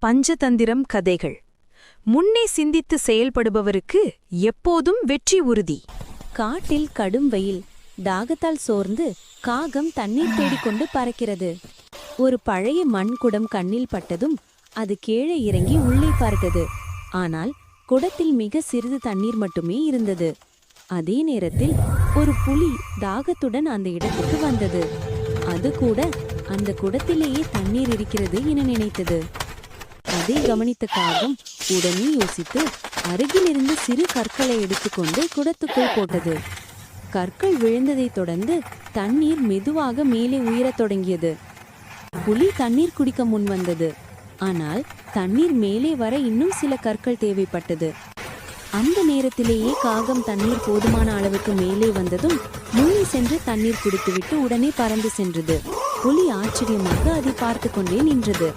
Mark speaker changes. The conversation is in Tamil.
Speaker 1: பஞ்சதந்திரம் கதைகள். முன்னே சிந்தித்து செயல்படுபவருக்கு எப்போதும் வெற்றி உறுதி.
Speaker 2: காட்டில் கடும் வெயில். தாகத்தால் சோர்ந்து காகம் தண்ணீர் தேடிக்கொண்டு பறக்கிறது. ஒரு பழைய மண் குடம் கண்ணில் பட்டதும் அது கீழே இறங்கி உள்ளே பார்த்தது. ஆனால் குடத்தில் மிக சிறிது தண்ணீர் மட்டுமே இருந்தது. அதே நேரத்தில் ஒரு புலி தாகத்துடன் அந்த இடத்துக்கு வந்தது. அது கூட அந்த குடத்திலேயே தண்ணீர் இருக்கிறது என நினைத்தது. அதை கவனித்த காகம் உடனே யோசித்து அருகில் இருந்து சிறு கற்களை எடுத்துக்கொண்டு குடத்துக்குள் போட்டது. கற்கள் விழுந்ததைத் தொடர்ந்து தண்ணீர் மெதுவாக மேலே உயரத் தொடங்கியது. புலி தண்ணீர் குடிக்க முன் வந்தது. ஆனால் தண்ணீர் மேலே வர இன்னும் சில கற்கள் தேவைப்பட்டது. அந்த நேரத்திலேயே காகம் தண்ணீர் போதுமான அளவுக்கு மேலே வந்ததும் முன்னே சென்று தண்ணீர் குடித்துவிட்டு உடனே பறந்து சென்றது. புலி ஆச்சரியமாக அதை பார்த்து கொண்டே நின்றது.